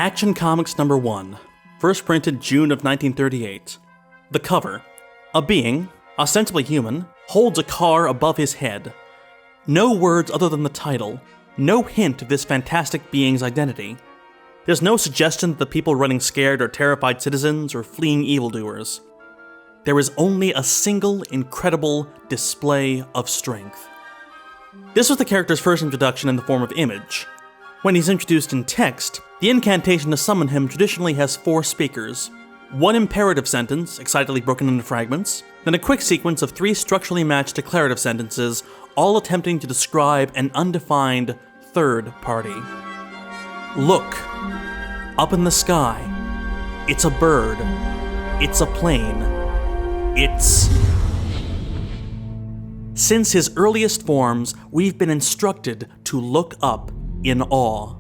Action Comics number 1, first printed June of 1938. The cover. A being, ostensibly human, holds a car above his head. No words other than the title. No hint of this fantastic being's identity. There's no suggestion that the people running scared are terrified citizens or fleeing evildoers. There is only a single incredible display of strength. This was the character's first introduction in the form of image. When he's introduced in text, the incantation to summon him traditionally has 4 speakers. One imperative sentence, excitedly broken into fragments, then a quick sequence of 3 structurally matched declarative sentences, all attempting to describe an undefined third party. Look. Up in the sky. It's a bird. It's a plane. It's... Since his earliest forms, we've been instructed to look up in awe.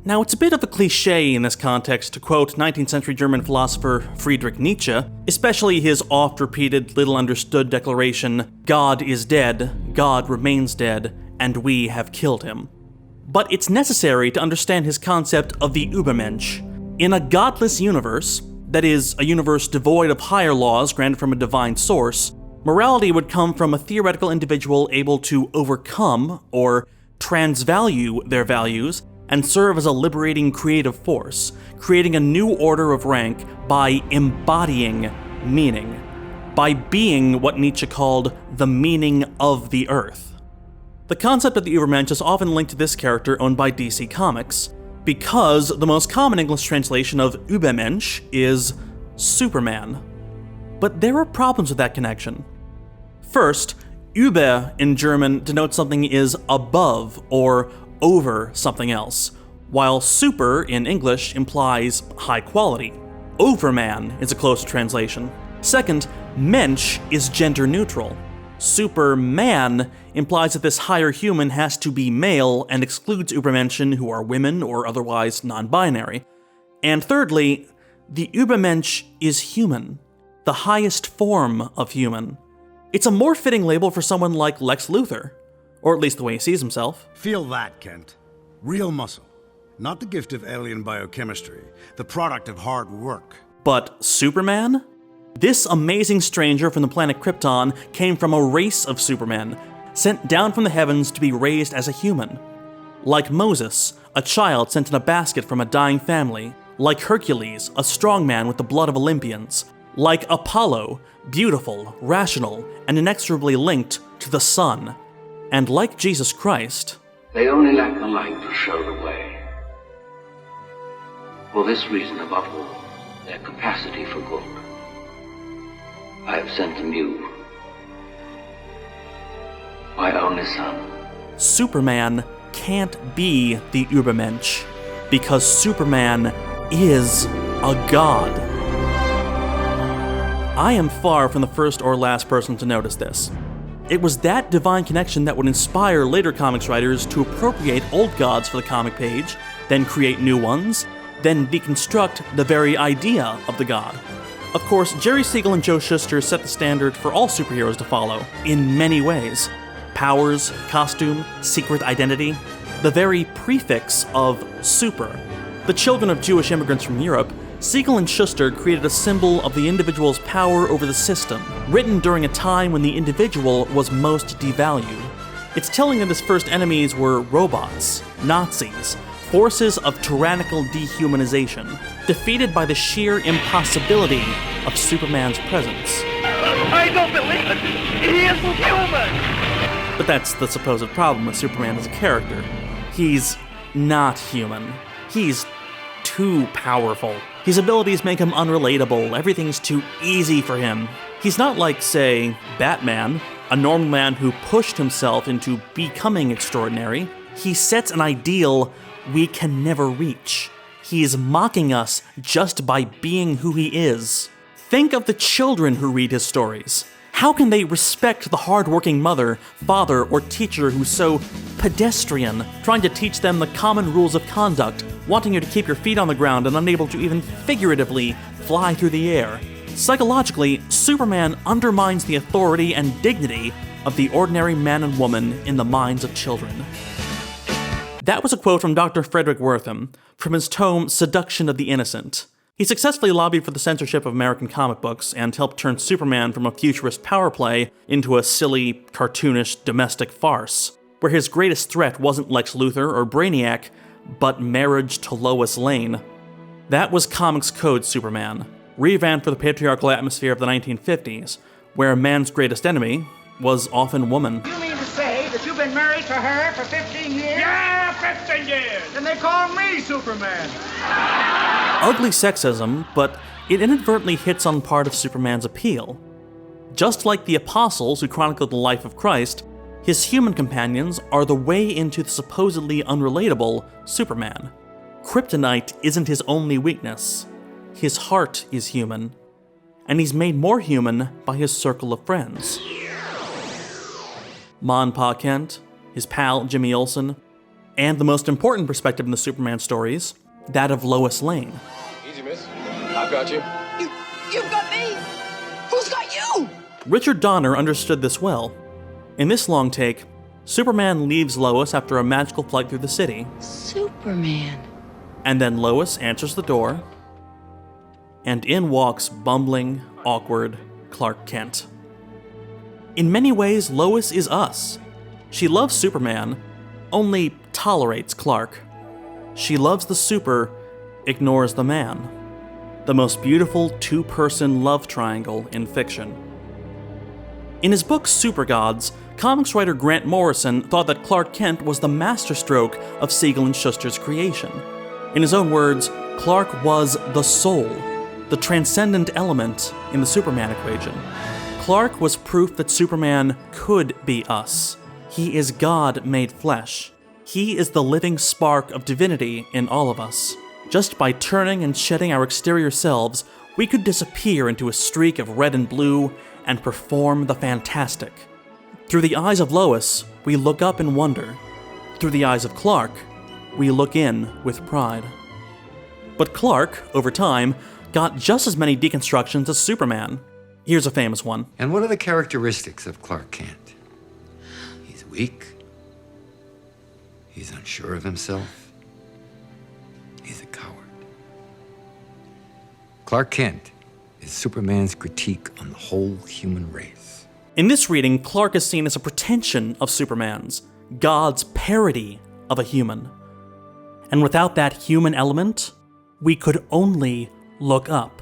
Now, it's a bit of a cliché in this context to quote 19th century German philosopher Friedrich Nietzsche, especially his oft-repeated, little-understood declaration, "God is dead, God remains dead, and we have killed him." But it's necessary to understand his concept of the Übermensch. In a godless universe, that is, a universe devoid of higher laws granted from a divine source, morality would come from a theoretical individual able to overcome, or transvalue, their values, and serve as a liberating creative force, creating a new order of rank by embodying meaning, by being what Nietzsche called the meaning of the earth. The concept of the Übermensch is often linked to this character owned by DC Comics, because the most common English translation of Übermensch is Superman. But there are problems with that connection. First, Über in German denotes something is above or over something else, while super in English implies high quality. Overman is a closer translation. Second, Mensch is gender neutral. Superman implies that this higher human has to be male and excludes Übermenschen who are women or otherwise non-binary. And thirdly, the Übermensch is human, the highest form of human. It's a more fitting label for someone like Lex Luthor, or at least the way he sees himself. Feel that, Kent. Real muscle. Not the gift of alien biochemistry, the product of hard work. But Superman? This amazing stranger from the planet Krypton came from a race of Supermen, sent down from the heavens to be raised as a human. Like Moses, a child sent in a basket from a dying family. Like Hercules, a strong man with the blood of Olympians. Like Apollo, beautiful, rational, and inexorably linked to the sun. And like Jesus Christ, they only lack the light to show the way. For this reason, above all, their capacity for good, I have sent them you, my only son. Superman can't be the Übermensch, because Superman is a god. I am far from the first or last person to notice this. It was that divine connection that would inspire later comics writers to appropriate old gods for the comic page, then create new ones, then deconstruct the very idea of the god. Of course, Jerry Siegel and Joe Shuster set the standard for all superheroes to follow, in many ways. Powers, costume, secret identity, the very prefix of super. The children of Jewish immigrants from Europe, Siegel and Shuster created a symbol of the individual's power over the system, written during a time when the individual was most devalued. It's telling that his first enemies were robots, Nazis, forces of tyrannical dehumanization, defeated by the sheer impossibility of Superman's presence. I don't believe it! He isn't human! But that's the supposed problem with Superman as a character. He's not human. He's too powerful. His abilities make him unrelatable, everything's too easy for him. He's not like, say, Batman, a normal man who pushed himself into becoming extraordinary. He sets an ideal we can never reach. He is mocking us just by being who he is. Think of the children who read his stories. How can they respect the hard-working mother, father, or teacher who's so pedestrian, trying to teach them the common rules of conduct, wanting you to keep your feet on the ground and unable to even figuratively fly through the air? Psychologically, Superman undermines the authority and dignity of the ordinary man and woman in the minds of children. That was a quote from Dr. Frederick Wertham from his tome Seduction of the Innocent. He successfully lobbied for the censorship of American comic books and helped turn Superman from a futurist power play into a silly, cartoonish, domestic farce, where his greatest threat wasn't Lex Luthor or Brainiac, but marriage to Lois Lane. That was Comics Code Superman, revamped for the patriarchal atmosphere of the 1950s, where a man's greatest enemy was often woman. You mean to say that you've been married to her for 15 years? Yeah, 15 years! Then they call me Superman. Ugly sexism, but it inadvertently hits on part of Superman's appeal. Just like the apostles who chronicled the life of Christ, his human companions are the way into the supposedly unrelatable Superman. Kryptonite isn't his only weakness. His heart is human, and he's made more human by his circle of friends. Ma and Pa Kent, his pal Jimmy Olsen, and the most important perspective in the Superman stories, that of Lois Lane. Easy, miss. I've got you. You've got me? Who's got you? Richard Donner understood this well. In this long take, Superman leaves Lois after a magical flight through the city. Superman. And then Lois answers the door, and in walks bumbling, awkward Clark Kent. In many ways, Lois is us. She loves Superman, only tolerates Clark. She loves the super, ignores the man. The most beautiful two-person love triangle in fiction. In his book Super Gods, comics writer Grant Morrison thought that Clark Kent was the masterstroke of Siegel and Shuster's creation. In his own words, Clark was the soul, the transcendent element in the Superman equation. Clark was proof that Superman could be us. He is God made flesh. He is the living spark of divinity in all of us. Just by turning and shedding our exterior selves, we could disappear into a streak of red and blue and perform the fantastic. Through the eyes of Lois, we look up in wonder. Through the eyes of Clark, we look in with pride. But Clark, over time, got just as many deconstructions as Superman. Here's a famous one. And what are the characteristics of Clark Kent? He's weak. He's unsure of himself. He's a coward. Clark Kent is Superman's critique on the whole human race. In this reading, Clark is seen as a pretension of Superman's, God's parody of a human. And without that human element, we could only look up.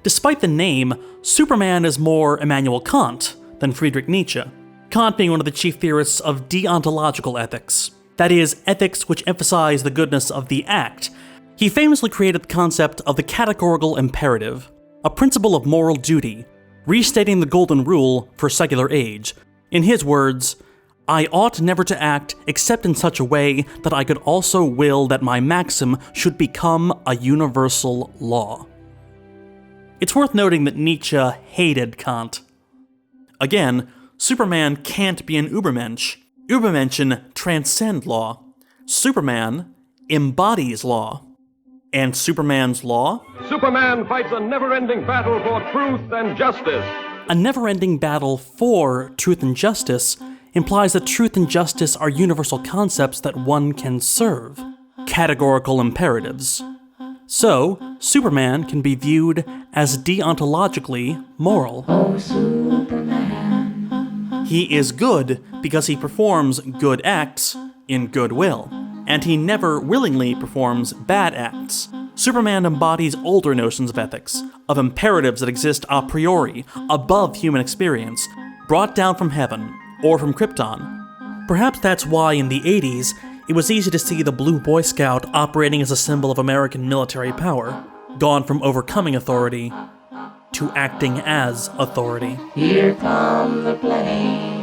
Despite the name, Superman is more Immanuel Kant than Friedrich Nietzsche, Kant being one of the chief theorists of deontological ethics, that is, ethics which emphasize the goodness of the act. He famously created the concept of the categorical imperative, a principle of moral duty, restating the golden rule for secular age. In his words, I ought never to act except in such a way that I could also will that my maxim should become a universal law. It's worth noting that Nietzsche hated Kant. Again, Superman can't be an Übermensch. Übermenschen transcend law. Superman embodies law. And Superman's law? Superman fights a never-ending battle for truth and justice. A never-ending battle for truth and justice implies that truth and justice are universal concepts that one can serve, categorical imperatives. So, Superman can be viewed as deontologically moral. Oh, Superman. He is good because he performs good acts in goodwill, and he never willingly performs bad acts. Superman embodies older notions of ethics, of imperatives that exist a priori, above human experience, brought down from heaven, or from Krypton. Perhaps that's why in the 80s, it was easy to see the Blue Boy Scout operating as a symbol of American military power, gone from overcoming authority to acting as authority. Here come the planes.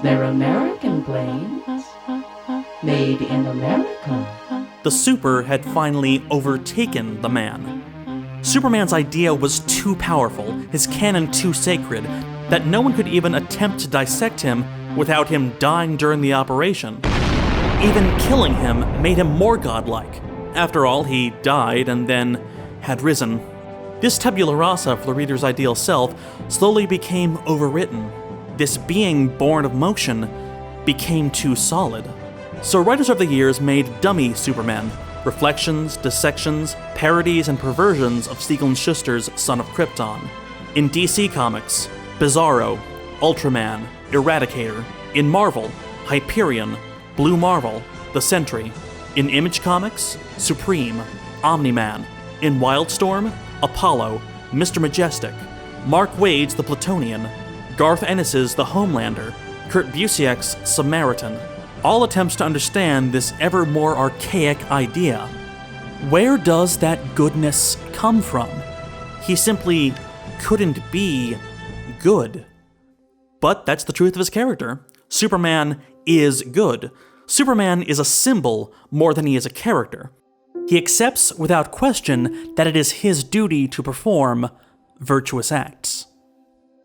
They're American planes, made in America. The super had finally overtaken the man. Superman's idea was too powerful, his canon too sacred, that no one could even attempt to dissect him without him dying during the operation. Even killing him made him more godlike. After all, he died and then had risen. This tabula rasa for the reader's ideal self slowly became overwritten. This being born of motion became too solid. So writers over the years made dummy Supermen, reflections, dissections, parodies, and perversions of Siegel and Schuster's Son of Krypton. In DC Comics, Bizarro, Ultraman, Eradicator. In Marvel, Hyperion, Blue Marvel, The Sentry. In Image Comics, Supreme, Omni-Man. In Wildstorm, Apollo, Mr. Majestic. Mark Waid's The Plutonian. Garth Ennis's The Homelander. Kurt Busiek's Samaritan. All attempts to understand this ever more archaic idea. Where does that goodness come from? He simply couldn't be good. But that's the truth of his character. Superman is good. Superman is a symbol more than he is a character. He accepts without question that it is his duty to perform virtuous acts.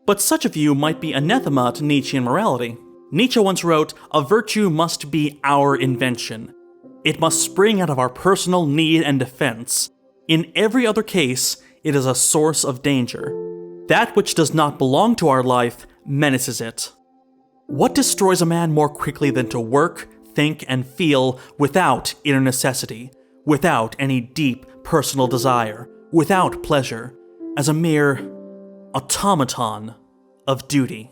But such a view might be anathema to Nietzschean morality. Nietzsche once wrote, "A virtue must be our invention. It must spring out of our personal need and defense. In every other case, it is a source of danger. That which does not belong to our life menaces it." What destroys a man more quickly than to work, think, and feel without inner necessity, without any deep personal desire, without pleasure, as a mere automaton of duty?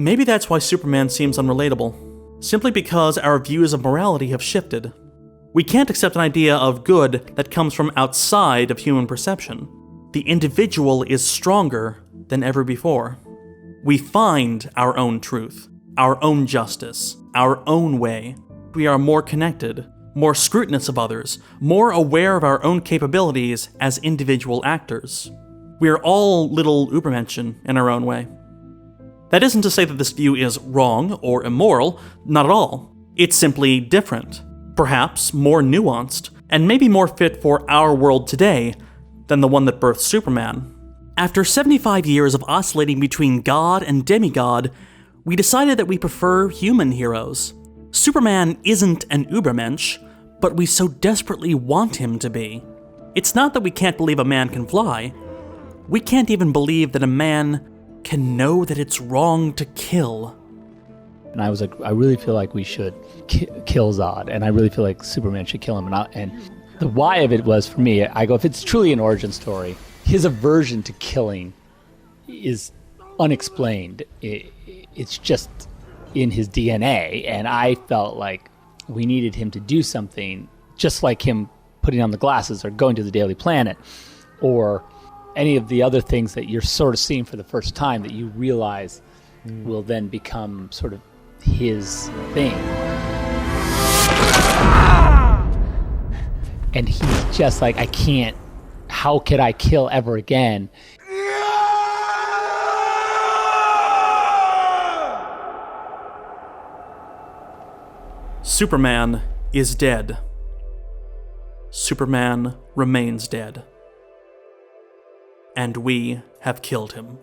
Maybe that's why Superman seems unrelatable, simply because our views of morality have shifted. We can't accept an idea of good that comes from outside of human perception. The individual is stronger than ever before. We find our own truth, our own justice, our own way. We are more connected, more scrutinous of others, more aware of our own capabilities as individual actors. We are all little Übermenschen in our own way. That isn't to say that this view is wrong or immoral, not at all. It's simply different, perhaps more nuanced, and maybe more fit for our world today than the one that birthed Superman. After 75 years of oscillating between God and demigod, we decided that we prefer human heroes. Superman isn't an Übermensch, but we so desperately want him to be. It's not that we can't believe a man can fly. We can't even believe that a man can know that it's wrong to kill. And I was like, I really feel like we should kill Zod, and I really feel like Superman should kill him. And the why of it was, for me, I go, if it's truly an origin story, his aversion to killing is unexplained. It's just in his DNA, and I felt like we needed him to do something, just like him putting on the glasses or going to the Daily Planet, or any of the other things that you're sort of seeing for the first time that you realize will then become sort of his thing. And he's just like, I can't, how could I kill ever again? Superman is dead. Superman remains dead. And we have killed him.